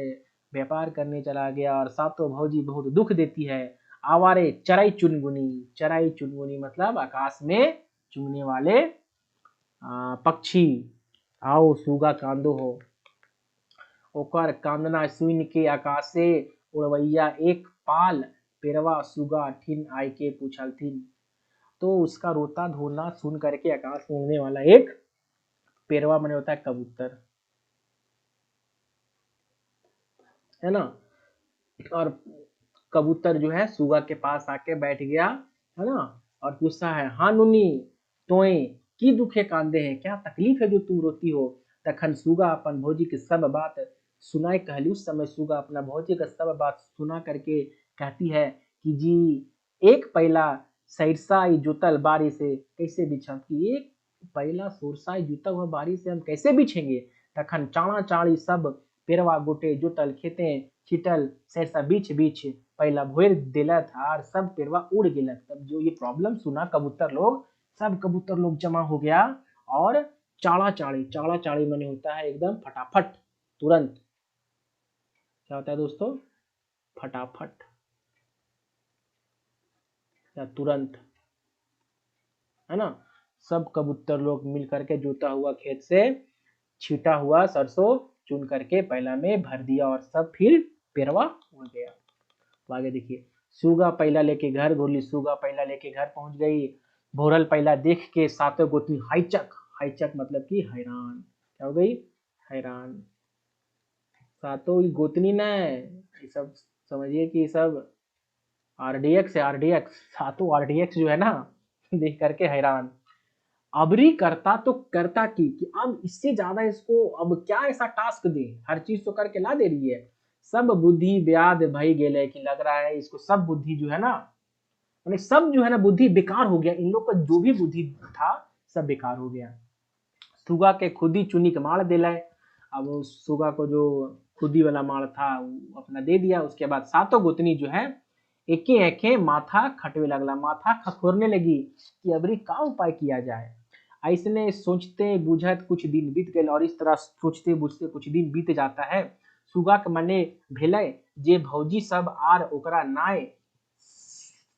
व्यापार करने चला गया और सातों भौजी बहुत दुख देती है। आवारे चराई चुनगुनी मतलब आकाश में चुनने वाले पक्षी। आओ सुगा कांदो हो, ओकर कांदना सुन के आकाशे उड़वैया एक पाल, पेरवा सुगा ठिन आय के पूछलथिन। तो उसका रोता धोना सुन करके आकाश में उड़ने वाला एक पेरवा माने होता है कबूतर, है ना। और कबूतर जो है सुगा के पास आके बैठ गया, है ना, और पूछता है, हाँ नुनी तोए की दुखे कांदे हैं, क्या तकलीफ है जो तुम रोती हो। तखन सुगा अपन भौजी की सब बात सुनाए कहली। उस समय सुगा अपना भौजी का सब बात सुना करके कहती है कि जी एक पहला सरसाई जुतल बारी से कैसे बिछम, कि एक पहला सुरसाई जुता हुआ बारी से हम कैसे बिछेंगे। तखन चाणा चाड़ी सब पेरवा गोटे जुतल खेते छिटल सरसा बीच बीच पहला भोर दिलत और सब पेरवा उड़ गेलक। तब जो ये प्रॉब्लम सुना कबूतर लोग, सब कबूतर लोग जमा हो गया और चाड़ा चाड़ी माने होता है एकदम फटाफट तुरंत। क्या होता है दोस्तों, फटाफट या तुरंत, है ना। सब कबूतर लोग मिल करके जोता हुआ खेत से छीटा हुआ सरसों चुन करके पहला में भर दिया और सब फिर पेरवा उड़ गया। तो आगे देखिए, सुगा पहला लेके घर घुरली, सुगा पहला लेके घर पहुंच गई। भोरल पहला देख के सातों गोतनी हाईचक मतलब कि हैरान। क्या हो गई, हैरान। सातों गोतनी न, ये सब समझिए कि सब आरडीएक्स है, आरडीएक्स, सातों आरडीएक्स जो है ना देख करके हैरान। अबरी करता तो करता कि अब इससे ज्यादा इसको अब क्या ऐसा टास्क दे, हर चीज तो करके ला दे रही है। सब बुद्धि ब्याद भई गेले, कि लग रहा है इसको सब बुद्धि जो है ना, मतलब सब जो है ना बुद्धि बेकार हो गया, इन लोग का जो भी बुद्धि था सब बेकार हो गया। सुगा के खुदी चुनी के मार दिला। अब सुगा को जो खुदी वाला मार था वो अपना दे दिया। उसके बाद सातों गोतनी जो है एके एके माथा खटवे लगला, माथा खखोरने लगी कि अबरी का उपाय किया जाए। ऐसने सोचते बुझत कुछ दिन बीत गए, और इस तरह सोचते बुझते कुछ दिन बीत जाता है। सुगा के मने भेलै जे भौजी सब आर ओकरा नाय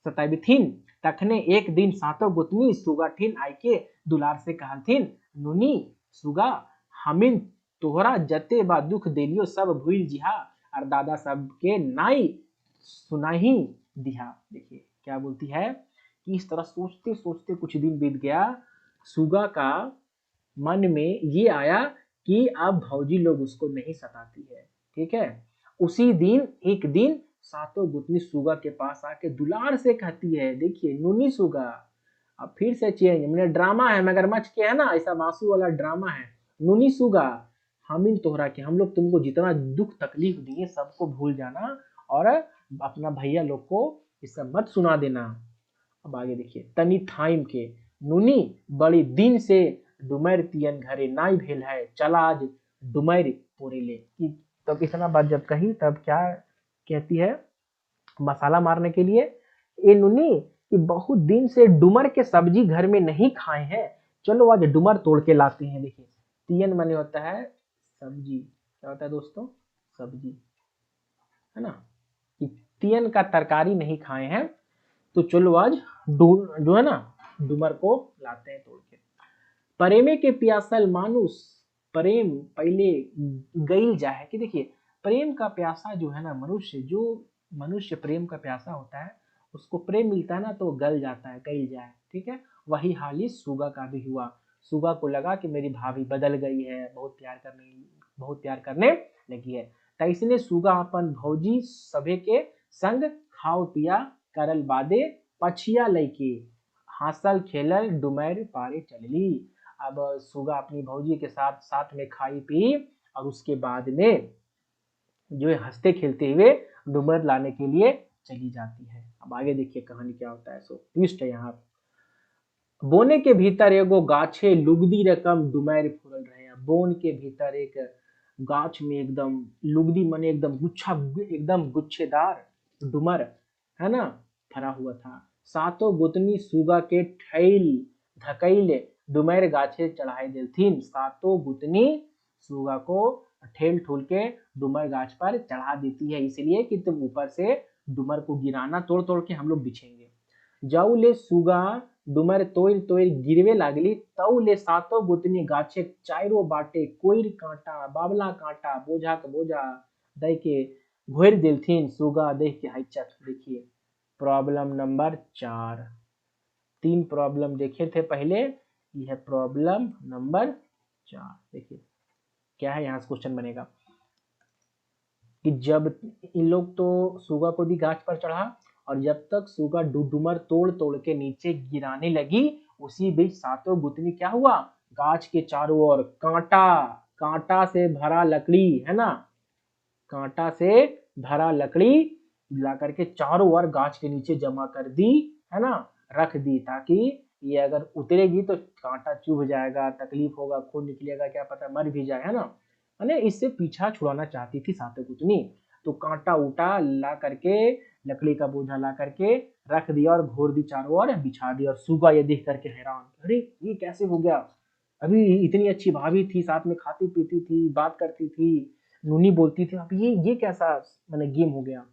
सताबिथिन। तखने एक दिन सातों गोतनी सुगा ठिन आय के दुलार से कहलथिन, नुनी सुगा हमिन तोहरा जते बा दुख देलियो सब भूल जिहा और दादा सब के नाई सुनाही दिहा। देखिए क्या बोलती है कि इस तरह सोचते सोचते कुछ दिन बीत गया। सुगा का मन में ये आया कि अब भौजी लोग उसको नहीं सताती है, ठीक है। उसी दिन एक दिन सातों गुतनी सुगा के पास आके दुलार से कहती है, देखिए नुनी सुगा, अब फिर से चेंज, मैंने ड्रामा है मगरमच्छ के, है ना, ऐसा मासू वाला ड्रामा है। नुनी सुगा हम इन तोहरा के, हम लोग तुमको जितना दुख तकलीफ दिए सबको भूल जाना और अपना भैया लोग को ये सब मत सुना देना। अब आगे देखिए, तनी थाइम के नुनी बड़ी दिन से डुमर तियन घरे नाई भेल है, चला आज डुमर पोरे ले। तब इतना बात जब कही तब क्या कहती है मसाला मारने के लिए, ए नुनी कि बहुत दिन से डुमर के सब्जी घर में नहीं खाए हैं, चलो आज डुमर तोड़ के लाते हैं। देखिए तियन माने होता है सब्जी, क्या होता है दोस्तों, सब्जी, है ना। कि तियन का तरकारी नहीं खाए हैं तो चलो आज जो है ना डुमर को लाते हैं तोड़ के। प्रेमे के प्यासल मानुस प्रेम पहले गईल जाए, कि देखिए प्रेम का प्यासा जो है ना मनुष्य, जो मनुष्य प्रेम का प्यासा होता है उसको प्रेम मिलता है ना तो गल जाता है, गईल जाए, ठीक है। वही हाल ही सुगा का भी हुआ। सुगा को लगा कि मेरी भाभी बदल गई है, बहुत प्यार करने लगी है। तैसने सुगा अपन भौजी सभे के संग खाओ पिया करल बादे पछिया लैके हासल खेलल डुमर पारे चलली। अब सुगा अपनी भौजी के साथ साथ में खाई पी और उसके बाद में जो है हंसते खेलते हुए डुमर लाने के लिए चली जाती है। अब आगे देखिए कहानी क्या होता है, सो ट्विस्ट है यहाँ। बोने के भीतर एगो गाछे लुगदी रकम डुमर फुरल रहे। बोन के भीतर एक गाछ में एकदम लुगदी मने एकदम गुच्छा, एकदम गुच्छेदार डुमर, है ना, भरा हुआ था। सातों गोतनी सुगा के ठैल धकैल डुमर गाछे चढ़ाई देलथिन। सातों गुतनी सुगा को ठेल ठूल के डुमर गाछ पर चढ़ा देती है, इसलिए कि तुम ऊपर से डुमर को गिराना, तोड़ तोड़ के हम लोग बिछेंगे। जाऊ ले सुगा डुमर तोड़ तोड़ गिरवे लागली, तऊ ले सातो गुतनी गाछे चारो बाटे, कोई कांटा बाबला कांटा बोझा का बोझा दे के घोर दिलथिन, सुगा देख के हाइचक। देखिए प्रॉब्लम नंबर 4, 3 प्रॉब्लम देखे थे पहले, यह प्रॉब्लम नंबर 4। देखिए क्या है, यहाँ से क्वेश्चन बनेगा कि जब इन लोग तो सुगा को भी गाछ पर चढ़ा, और जब तक सुगा डुमर तोड़ तोड़ के नीचे गिराने लगी, उसी बीच सातों गुतनी क्या हुआ, गाछ के चारों ओर कांटा से भरा लकड़ी है ना, कांटा से भरा लकड़ी ला करके चारों ओर गाछ के नीचे जमा कर दी है ना, रख दी, ताकि ये अगर उतरेगी तो कांटा चुभ जाएगा, तकलीफ होगा, खून निकलेगा, क्या पता मर भी जाए है ना, अने इससे पीछा छुड़ाना चाहती थी सातों गुतनी। तो कांटा उटा ला करके, लकड़ी का बोझा ला करके रख दिया और घोर दी चारों ओर, बिछा दिया। और सुगा ये देख करके हैरान, अरे ये कैसे हो गया, अभी इतनी अच्छी भाभी थी, साथ में खाती पीती थी, बात करती थी, नूनी बोलती थी, अब ये कैसा मैंने गेम हो गया।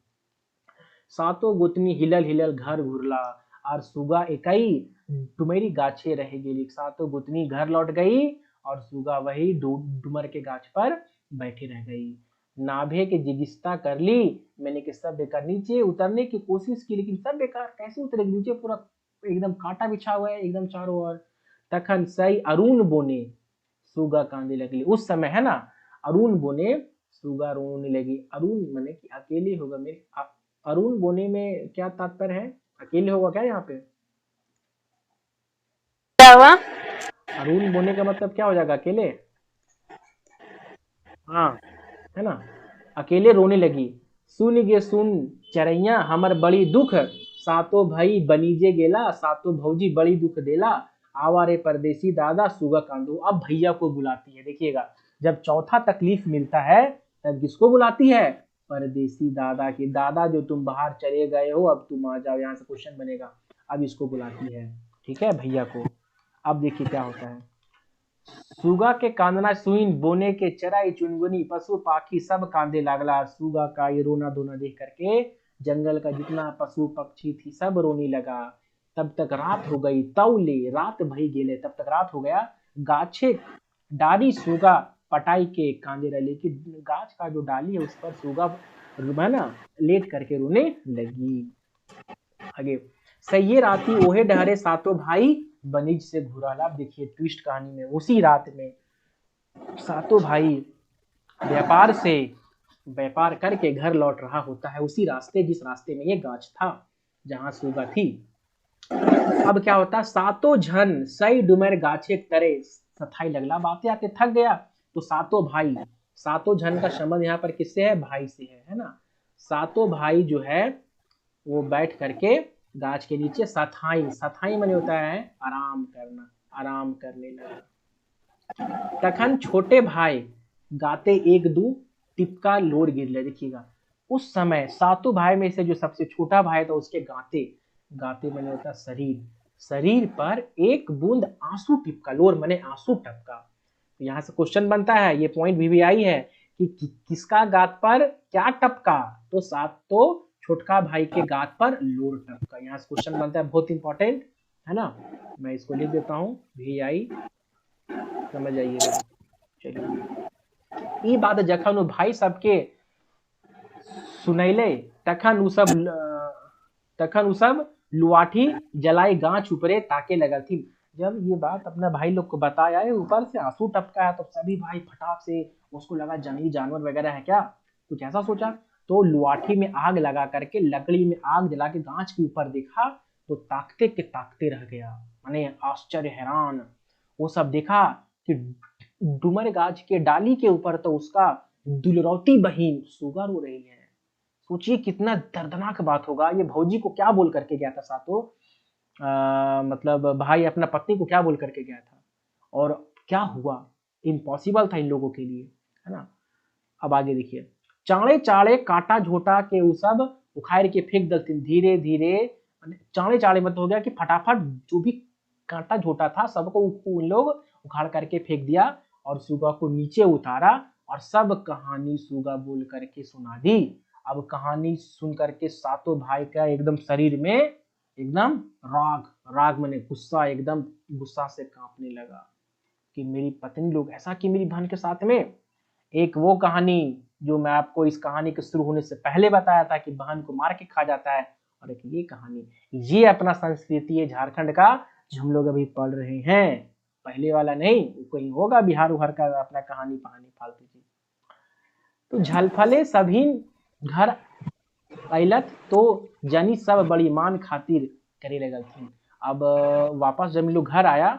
सातों गुतनी हिलल हिलल घर घुरला, और सुगा इकाई डुमेरी गाछे रह गेली। सातों गुतनी घर लौट गई और सुगा वही डुमर के गाछ पर बैठी रह गई। नाभे के जिगिस्ता कर ली, मैंने कि सब बेकार, नीचे उतरने की कोशिश की लेकिन सब बेकार, कैसे उतरेगी, नीचे पूरा एकदम कांटा बिछा हुआ है एकदम चारों ओर। तखन सही अरुण बोने सुगा कांदे लगली, उस समय है ना, अरुण बोने सुगा रोने लगी। अरुण माने कि अकेले होगा, मेरे अरुण बोने में क्या तात्पर्य है, अकेले होगा क्या यहाँ पे, क्या हुआ? अरुण बोने का मतलब क्या हो जाएगा, अकेले, हाँ है ना, अकेले रोने लगी। सुन गे सुन चरैया हमर बड़ी दुख, सातो भाई बनीजे गेला, सातो भौजी बड़ी दुख देला, आवारे परदेसी दादा सुगा कांदो। अब भैया को बुलाती है, देखिएगा जब चौथा तकलीफ मिलता है तब किसको बुलाती है, परदेसी दादा की, दादा जो तुम बाहर चले गए हो अब तुम आ जाओ, यहाँ से क्वेश्चन बनेगा। अब इसको बुलाती है, ठीक है, भैया को। अब देखिए क्या होता है, सुगा के कांदना सुइन बोने के चराई चुनगुनी, पशु पाखी सब कांदे लागला। सुगा का ये रोना धोना देख करके जंगल का जितना पशु पक्षी थी सब रोने लगा। तब तक रात हो गई, तौले रात भई गेले, तब तक रात हो गया। गाछे डाली सुगा पटाई के कांदे रहे, कि गाछ का जो डाली है उस पर सुगा है ना लेट करके रोने लगी। आगे, सही राती ओहे डहरे सातों भाई बनिज से घुराला। देखिए ट्विस्ट कहानी में, उसी रात में सातों भाई व्यापार करके घर लौट रहा होता है, उसी रास्ते जिस रास्ते में ये गाछ था जहां सुगा थी। अब क्या होता, सातों जन सई डुमर गाछे तरे सथाई लगला, बातें आते थक गया तो सातों भाई, सातों जन का संबंध यहाँ पर किससे है, भाई से है ना, सातों भाई जो है वो बैठ करके गाछ के नीचे सथाई माने होता है आराम करना, आराम करने लगा। तखन छोटे भाई गाते एक दू टिपका लोर गिरले। देखिएगा उस समय सातों भाई में से जो सबसे छोटा भाई था उसके गाते माने होता शरीर पर एक बूंद आंसू टिपका, लोर माने आंसू टपका। तो यहाँ से क्वेश्चन बनता है, ये पॉइंट भी आई है कि किसका गात पर क्या टपका, तो सातों छोटका भाई के गात पर लोर टपका। यहाँ से क्वेश्चन बनता है, बहुत इंपॉर्टेंट है ना, मैं इसको लिख देता हूँ, भी आई समझ आइएगा। चलिए, ई बात जखन वो भाई सबके सुनैले तखन उ सब लुआठी जलाई गांछ ऊपरे ताके लगल थी। जब ये बात अपना भाई लोग को बताया है, ऊपर से आंसू टपका है, तो सभी भाई फटाक से, उसको लगा जंगली जानवर वगैरह है क्या, कुछ ऐसा सोचा, तो लुआठी में आग लगा करके, लकड़ी में आग जला के गांछ के ऊपर देखा तो ताकते के ताकते रह गया, माने आश्चर्य हैरान। वो सब देखा कि डुमर गाछ के डाली के ऊपर तो उसका दुलरौती बहिन सुगा रो रही है। सोचिए कितना दर्दनाक बात होगा, ये भौजी को क्या बोल करके गया था सातों, मतलब भाई अपना पत्नी को क्या बोल करके गया था, और क्या हुआ, इम्पॉसिबल था इन लोगों के लिए, है ना। अब आगे देखिए, चाड़े चाड़े काटा झोटा के उ सब उखाड़ के फेंक दलती, धीरे धीरे, चाड़े चाड़े मतलब हो गया कि फटाफट जो भी कांटा झोटा था सबको उन लोग उखाड़ करके फेंक दिया, और सुगा को नीचे उतारा और सब कहानी सुगा बोल करके सुना दी। अब कहानी सुन करके सातों भाई का एकदम शरीर में एकदम राग राग माने गुस्सा, एकदम गुस्सा से कांपने लगा कि मेरी पत्नी लोग ऐसा कि मेरी बहन के साथ में। एक वो कहानी जो मैं आपको इस कहानी के शुरू होने से पहले बताया था कि बहन को मार के खा जाता है, और एक ये कहानी, ये अपना संस्कृति है झारखंड का जो हम लोग अभी पढ़ रहे हैं, पहले वाला नहीं, कहीं होगा बिहार उहार का अपना कहानी पहानी फालतू चीज। तो झलफले सभी घर अइलत तो जनी सब बड़ी मान खातिर करे लगल थी। अब वापस जब लोग घर आया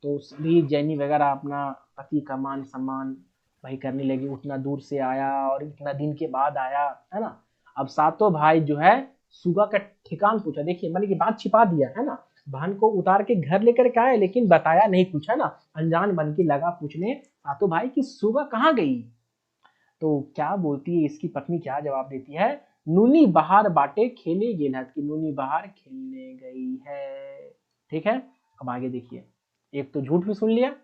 तो सभी जैनी वगैरह अपना पति का मान सम्मान वही करने लगी, उतना दूर से आया और इतना दिन के बाद आया, है ना। अब सातों भाई जो है सुगा का ठिकान पूछा, देखिए मैंने की बात छिपा दिया है ना, बहन को उतार के घर लेकर के आए लेकिन बताया नहीं कुछ, है ना, अनजान बन के लगा पूछने सातों भाई की सुगा कहाँ गई। तो क्या बोलती है इसकी पत्नी, क्या जवाब देती है, नूनी बाहर बाटे खेले गेलत, की नूनी बाहर खेलने गई है। ठीक है, अब आगे देखिए, एक तो झूठ भी सुन लिया,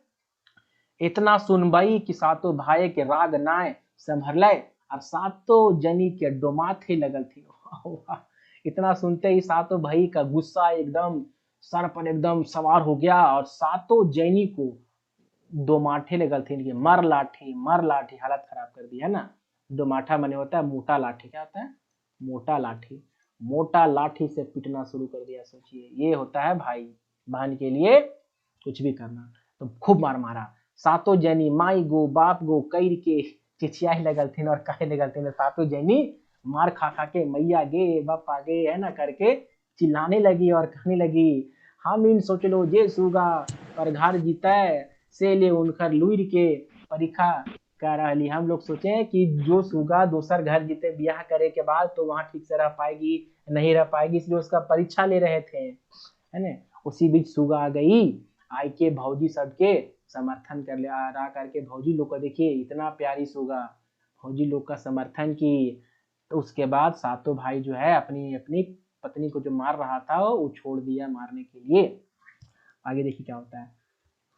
इतना सुनबई कि सातों भाई के राग नाय संभरले और सातों जनी के डोमाथे लगल थी। इतना सुनते ही सातों भाई का गुस्सा एकदम सर पर एकदम सवार हो गया और सातों जैनी को दो माठे लगल थे, मर लाठी हालत खराब कर दी, है ना। दो माठा मने होता है मोटा लाठी, क्या होता है, मोटा लाठी, मोटा लाठी से पीटना शुरू कर दिया। सोचिए ये होता है भाई बहन के लिए कुछ भी करना। तो खूब मार मारा, सातों जैनी माई गो बाप गो कई के चिचियाई लगल थी और कहे लगल थे, सातों जैनी मार खा खा के मैया गे बापा गे, है ना, करके चिल्लाने लगी और कहने लगी, हम इन सोच लो जे सुगा पर घर जीता से ले उनकर लुइर के परीक्षा कर रही। हम लोग सोचे कि जो सुगा दूसर घर जीते ब्याह करे के बाद तो वहां ठीक से रह पाएगी नहीं रह पाएगी, इसलिए उसका परीक्षा ले रहे थे, है ना। उसी बीच सुगा आ गई, आई के भौजी सबके समर्थन कर लिया, रहा करके भौजी लोग को देखिए इतना प्यारी सुगा भौजी लोग का समर्थन की। तो उसके बाद सातों भाई जो है अपनी अपनी पत्नी को जो मार रहा था वो छोड़ दिया मारने के लिए। आगे देखिए क्या होता है,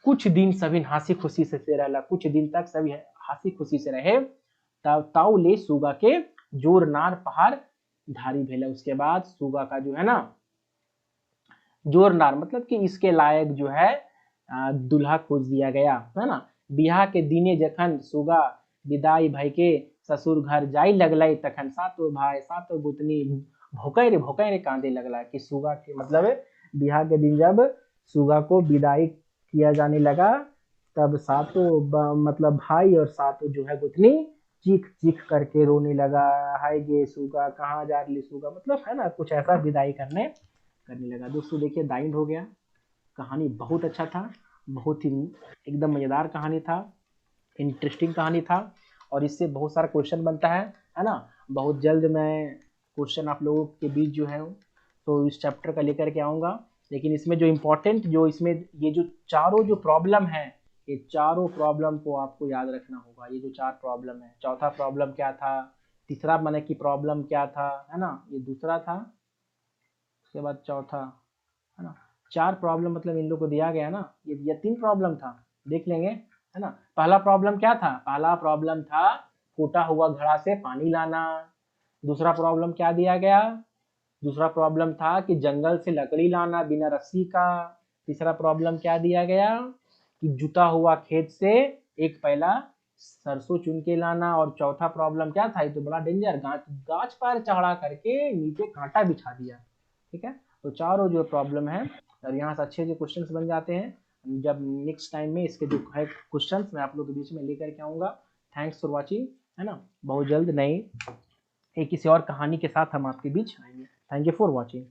कुछ दिन सभी हंसी खुशी से रहला, कुछ दिन तक सभी हंसी खुशी से रहे, तब ताऊ ले सुगा के जोर नार पहाड़ धारी भेला। उसके बाद सुगा का जो है ना जोर नार मतलब कि इसके लायक जो है दूल्हा खोज दिया गया, है ना। बियाह के दिने जखन सुगा विदाई भाई के ससुर घर जाई लगल तखन सातों भाई सातों गुतनी भोके रे कांदे लगला, कि सुगा के मतलब बियाह के दिन जब सुगा को विदाई किया जाने लगा तब सातों मतलब भाई और सातों जो है गुतनी चीख चीख करके रोने लगा, हाय गे सुगा कहाँ जा रही सुगा, मतलब है ना कुछ ऐसा विदाई करने लगा। दोस्तों देखिए दाइंड हो गया, कहानी बहुत अच्छा था, बहुत ही एकदम मजेदार कहानी था, इंटरेस्टिंग कहानी था और इससे बहुत सारा क्वेश्चन बनता है ना। बहुत जल्द मैं क्वेश्चन आप लोगों के बीच जो है तो इस चैप्टर का लेकर के आऊँगा, लेकिन इसमें जो इम्पोर्टेंट जो इसमें ये जो चारों जो प्रॉब्लम है ये चारों प्रॉब्लम को आपको याद रखना होगा। ये जो चार प्रॉब्लम है, चौथा प्रॉब्लम क्या था, तीसरा माने की प्रॉब्लम क्या था, है ना, ये दूसरा था, उसके बाद चौथा, है ना। चार प्रॉब्लम मतलब इन लोग को दिया गया ना, ये तीन प्रॉब्लम था, देख लेंगे, है ना। पहला प्रॉब्लम क्या था, पहला प्रॉब्लम था फूटा हुआ घड़ा से पानी लाना। दूसरा प्रॉब्लम क्या दिया गया, दूसरा प्रॉब्लम था कि जंगल से लकड़ी लाना बिना रस्सी का। तीसरा प्रॉब्लम क्या दिया गया कि जुता हुआ खेत से एक पहला सरसों चुन के लाना। और चौथा प्रॉब्लम क्या था, ये तो बड़ा डेंजर, गाछ पर चढ़ा करके नीचे कांटा बिछा दिया। ठीक है, तो चारों जो प्रॉब्लम है और यहाँ से अच्छे क्वेश्चंस बन जाते हैं। जब नेक्स्ट टाइम में इसके जो है क्वेश्चंस मैं आप लोग के बीच में लेकर के आऊँगा। थैंक्स फॉर वॉचिंग, है ना। बहुत जल्द नई एक किसी और कहानी के साथ हम आपके बीच आएंगे। Thank you for watching.